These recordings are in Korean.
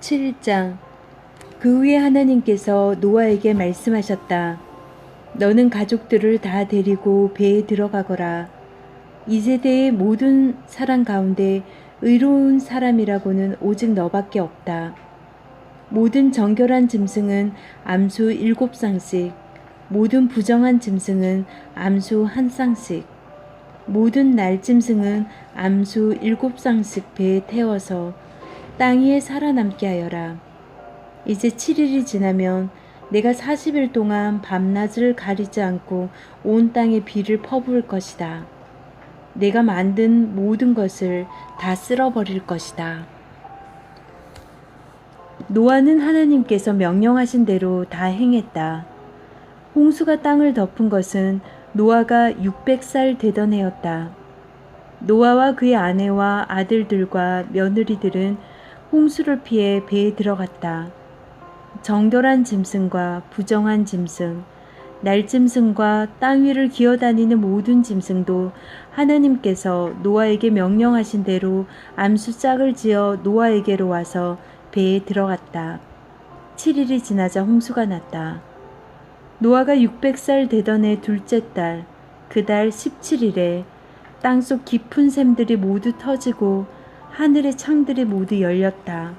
17장. 그 후에 하나님께서 노아에게 말씀하셨다. 너는 가족들을 다 데리고 배에 들어가거라. 이 세대의 모든 사람 가운데 의로운 사람이라고는 오직 너밖에 없다. 모든 정결한 짐승은 암수 7쌍씩, 모든 부정한 짐승은 암수 1쌍씩, 모든 날짐승은 암수 7쌍씩 배에 태워서 땅 위에 살아남게 하여라. 이제 7일이 지나면 내가 40일 동안 밤낮을 가리지 않고 온 땅에 비를 퍼부을 것이다. 내가 만든 모든 것을 다 쓸어버릴 것이다. 노아는 하나님께서 명령하신 대로 다 행했다. 홍수가 땅을 덮은 것은 노아가 600살 되던 해였다. 노아와 그의 아내와 아들들과 며느리들은 홍수를 피해 배에 들어갔다. 정결한 짐승과 부정한 짐승, 날짐승과 땅 위를 기어다니는 모든 짐승도 하나님께서 노아에게 명령하신 대로 암수 짝을 지어 노아에게로 와서 배에 들어갔다. 7일이 지나자 홍수가 났다. 노아가 600살 되던 해 둘째 달, 그달 17일에 땅속 깊은 샘들이 모두 터지고 하늘의 창들이 모두 열렸다.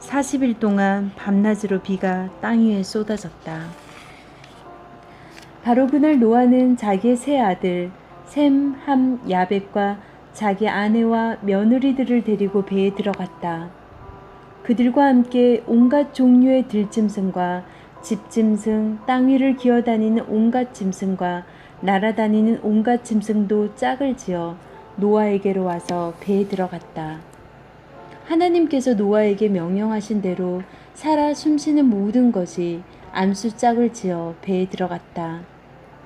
40일 동안 밤낮으로 비가 땅 위에 쏟아졌다. 바로 그날 노아는 자기의 세 아들 셈, 함, 야벳과 자기 아내와 며느리들을 데리고 배에 들어갔다. 그들과 함께 온갖 종류의 들짐승과 집짐승, 땅 위를 기어다니는 온갖 짐승과 날아다니는 온갖 짐승도 짝을 지어 노아에게로 와서 배에 들어갔다. 하나님께서 노아에게 명령하신 대로 살아 숨쉬는 모든 것이 암수 짝을 지어 배에 들어갔다.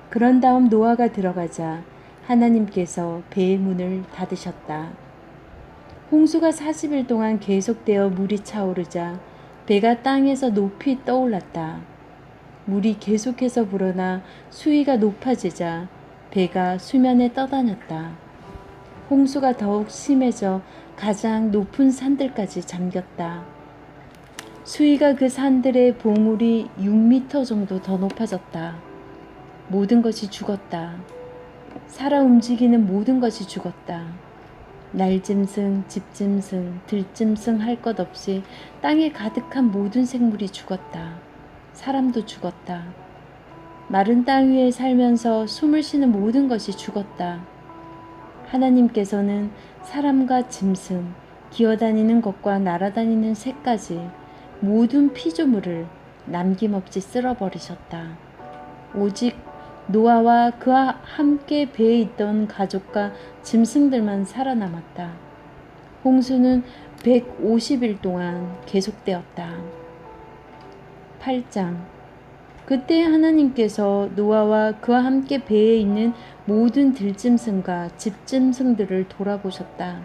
그런 다음 노아가 들어가자 하나님께서 배의 문을 닫으셨다. 홍수가 40일 동안 계속되어 물이 차오르자 배가 땅에서 높이 떠올랐다. 물이 계속해서 불어나 수위가 높아지자 배가 수면에 떠다녔다. 홍수가 더욱 심해져 가장 높은 산들까지 잠겼다. 수위가 그 산들의 봉우리 6m 정도 더 높아졌다. 모든 것이 죽었다. 살아 움직이는 모든 것이 죽었다. 날짐승, 집짐승, 들짐승 할 것 없이 땅에 가득한 모든 생물이 죽었다. 사람도 죽었다. 마른 땅 위에 살면서 숨을 쉬는 모든 것이 죽었다. 하나님께서는 사람과 짐승, 기어다니는 것과 날아다니는 새까지 모든 피조물을 남김없이 쓸어버리셨다. 오직 노아와 그와 함께 배에 있던 가족과 짐승들만 살아남았다. 홍수는 150일 동안 계속되었다. 8장. 그때 하나님께서 노아와 그와 함께 배에 있는 모든 들짐승과 집짐승들을 돌아보셨다.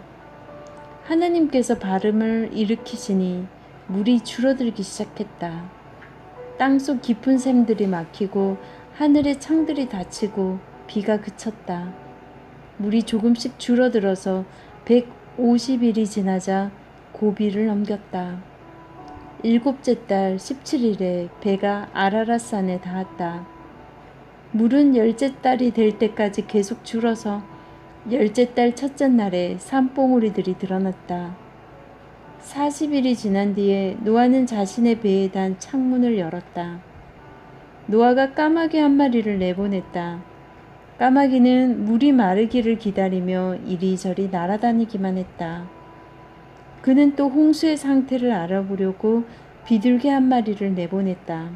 하나님께서 바람을 일으키시니 물이 줄어들기 시작했다. 땅속 깊은 샘들이 막히고 하늘의 창들이 닫히고 비가 그쳤다. 물이 조금씩 줄어들어서 150일이 지나자 고비를 넘겼다. 7째 달 17일에 배가 아라랏산에 닿았다. 물은 10째 달이 될 때까지 계속 줄어서 10째 달 첫째 날에 산봉우리들이 드러났다. 40일이 지난 뒤에 노아는 자신의 배에 단 창문을 열었다. 노아가 까마귀 한 마리를 내보냈다. 까마귀는 물이 마르기를 기다리며 이리저리 날아다니기만 했다. 그는 또 홍수의 상태를 알아보려고 비둘기 한 마리를 내보냈다.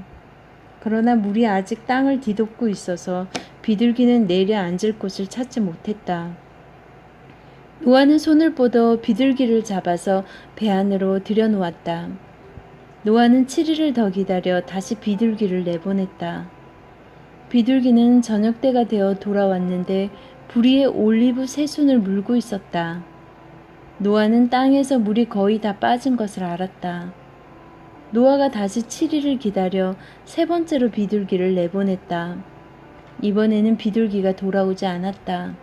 그러나 물이 아직 땅을 뒤덮고 있어서 비둘기는 내려앉을 곳을 찾지 못했다. 노아는 손을 뻗어 비둘기를 잡아서 배 안으로 들여놓았다. 노아는 7일을 더 기다려 다시 비둘기를 내보냈다. 비둘기는 저녁때가 되어 돌아왔는데 부리에 올리브 새순을 물고 있었다. 노아는 땅에서 물이 거의 다 빠진 것을 알았다. 노아가 다시 7일을 기다려 세 번째로 비둘기를 내보냈다. 이번에는 비둘기가 돌아오지 않았다.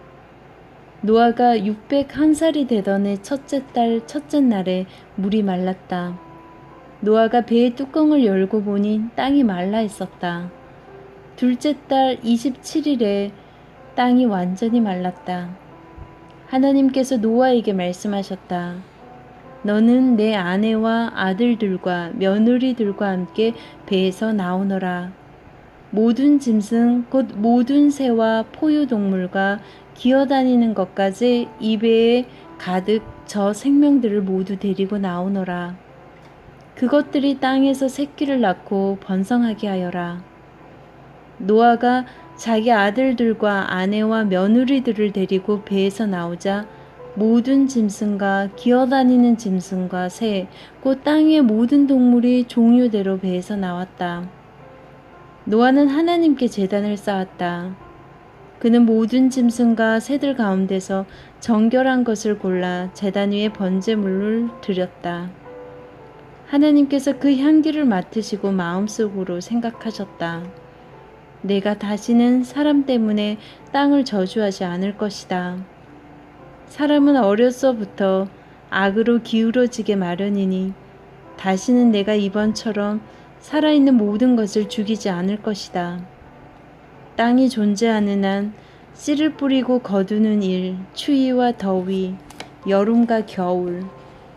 노아가 601살이 되던 해 첫째 달 첫째 날에 물이 말랐다. 노아가 배의 뚜껑을 열고 보니 땅이 말라 있었다. 둘째 달 27일에 땅이 완전히 말랐다. 하나님께서 노아에게 말씀하셨다. 너는 내 아내와 아들들과 며느리들과 함께 배에서 나오너라. 모든 짐승 곧 모든 새와 포유동물과 기어다니는 것까지 이 배에 가득 저 생명들을 모두 데리고 나오너라. 그것들이 땅에서 새끼를 낳고 번성하게 하여라. 노아가 자기 아들들과 아내와 며느리들을 데리고 배에서 나오자 모든 짐승과 기어다니는 짐승과 새, 곧 땅의 모든 동물이 종류대로 배에서 나왔다. 노아는 하나님께 제단을 쌓았다. 그는 모든 짐승과 새들 가운데서 정결한 것을 골라 제단 위에 번제물을 드렸다. 하나님께서 그 향기를 맡으시고 마음속으로 생각하셨다. 내가 다시는 사람 때문에 땅을 저주하지 않을 것이다. 사람은 어려서부터 악으로 기울어지게 마련이니 다시는 내가 이번처럼 살아있는 모든 것을 죽이지 않을 것이다. 땅이 존재하는 한 씨를 뿌리고 거두는 일, 추위와 더위, 여름과 겨울,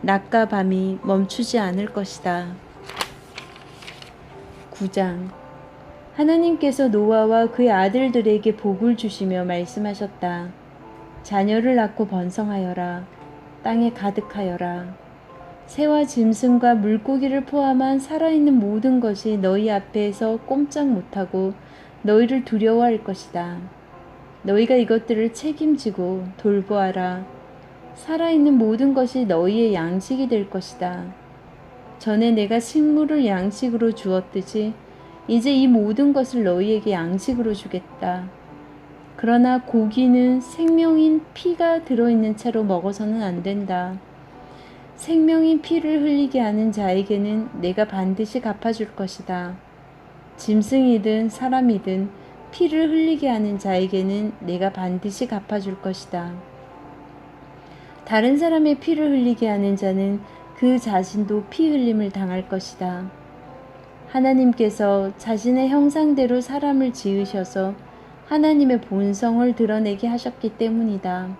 낮과 밤이 멈추지 않을 것이다. 9장. 하나님께서 노아와 그의 아들들에게 복을 주시며 말씀하셨다. 자녀를 낳고 번성하여라. 땅에 가득하여라. 새와 짐승과 물고기를 포함한 살아있는 모든 것이 너희 앞에서 꼼짝 못하고 너희를 두려워할 것이다. 너희가 이것들을 책임지고 돌보아라. 살아있는 모든 것이 너희의 양식이 될 것이다. 전에 내가 식물을 양식으로 주었듯이 이제 이 모든 것을 너희에게 양식으로 주겠다. 그러나 고기는 생명인 피가 들어있는 채로 먹어서는 안 된다. 생명인 피를 흘리게 하는 자에게는 내가 반드시 갚아줄 것이다. 짐승이든 사람이든 피를 흘리게 하는 자에게는 내가 반드시 갚아줄 것이다. 다른 사람의 피를 흘리게 하는 자는 그 자신도 피 흘림을 당할 것이다. 하나님께서 자신의 형상대로 사람을 지으셔서 하나님의 본성을 드러내게 하셨기 때문이다.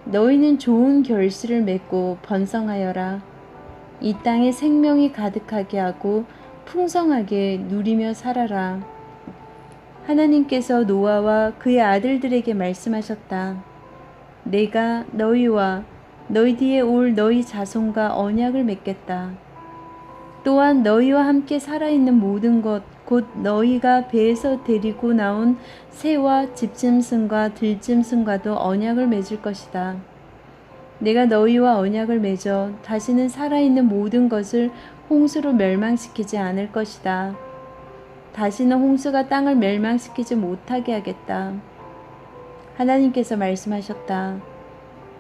너희는 좋은 결실을 맺고 번성하여라. 이 땅에 생명이 가득하게 하고 풍성하게 누리며 살아라. 하나님께서 노아와 그의 아들들에게 말씀하셨다. 내가 너희와 너희 뒤에 올 너희 자손과 언약을 맺겠다. 또한 너희와 함께 살아있는 모든 것, 곧 너희가 배에서 데리고 나온 새와 집짐승과 들짐승과도 언약을 맺을 것이다. 내가 너희와 언약을 맺어 다시는 살아있는 모든 것을 홍수로 멸망시키지 않을 것이다. 다시는 홍수가 땅을 멸망시키지 못하게 하겠다. 하나님께서 말씀하셨다.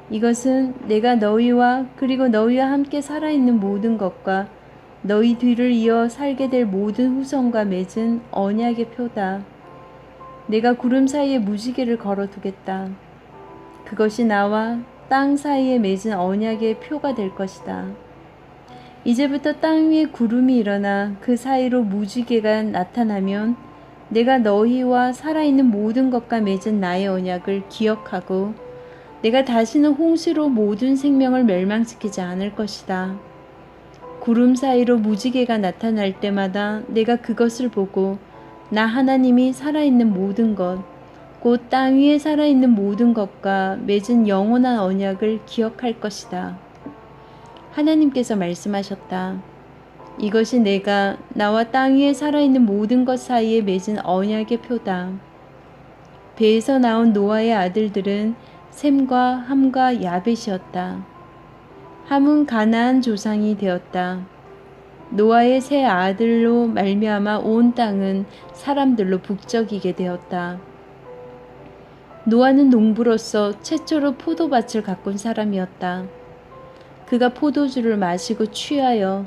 이것은 내가 너희와 그리고 너희와 함께 살아있는 모든 것과 너희 뒤를 이어 살게 될 모든 후손과 맺은 언약의 표다. 내가 구름 사이에 무지개를 걸어두겠다. 그것이 나와 땅 사이에 맺은 언약의 표가 될 것이다. 이제부터 땅 위에 구름이 일어나 그 사이로 무지개가 나타나면 내가 너희와 살아있는 모든 것과 맺은 나의 언약을 기억하고 내가 다시는 홍수로 모든 생명을 멸망시키지 않을 것이다. 구름 사이로 무지개가 나타날 때마다 내가 그것을 보고 나 하나님이 살아있는 모든 것, 곧 땅 위에 살아있는 모든 것과 맺은 영원한 언약을 기억할 것이다. 하나님께서 말씀하셨다. 이것이 내가 나와 땅 위에 살아있는 모든 것 사이에 맺은 언약의 표다. 배에서 나온 노아의 아들들은 셈과 함과 야벳이었다. 함은 가나안 조상이 되었다. 노아의 세 아들로 말미암아 온 땅은 사람들로 북적이게 되었다. 노아는 농부로서 최초로 포도밭을 가꾼 사람이었다. 그가 포도주를 마시고 취하여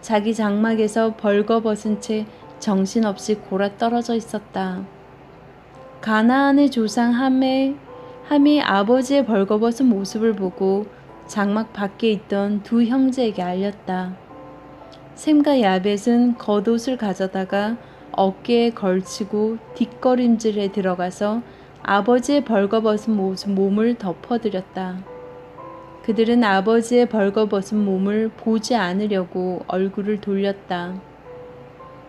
자기 장막에서 벌거벗은 채 정신없이 골아 떨어져 있었다. 가나안의 조상 함이 아버지의 벌거벗은 모습을 보고 장막 밖에 있던 두 형제에게 알렸다. 셈과 야벳은 겉옷을 가져다가 어깨에 걸치고 뒷걸음질에 들어가서 아버지의 벌거벗은 몸을 덮어드렸다. 그들은 아버지의 벌거벗은 몸을 보지 않으려고 얼굴을 돌렸다.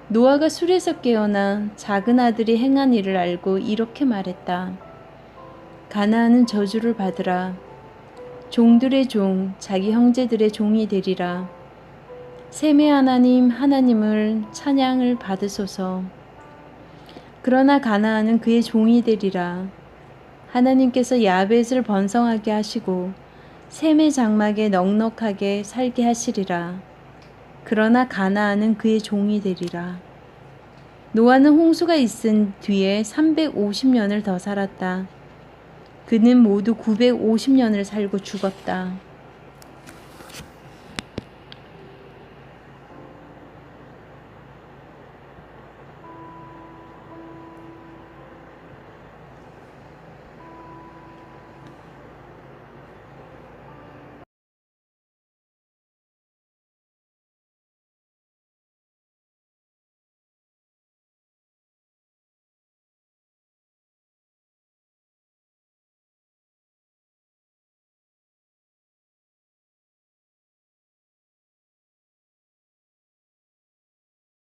노아가 술에서 깨어나 작은 아들이 행한 일을 알고 이렇게 말했다. 가나안은 저주를 받으라. 종들의 종, 자기 형제들의 종이 되리라. 셈의 하나님, 하나님을 찬양을 받으소서. 그러나 가나안은 그의 종이 되리라. 하나님께서 야벳을 번성하게 하시고 셈의 장막에 넉넉하게 살게 하시리라. 그러나 가나안은 그의 종이 되리라. 노아는 홍수가 있은 뒤에 350년을 더 살았다. 그는 모두 950년을 살고 죽었다.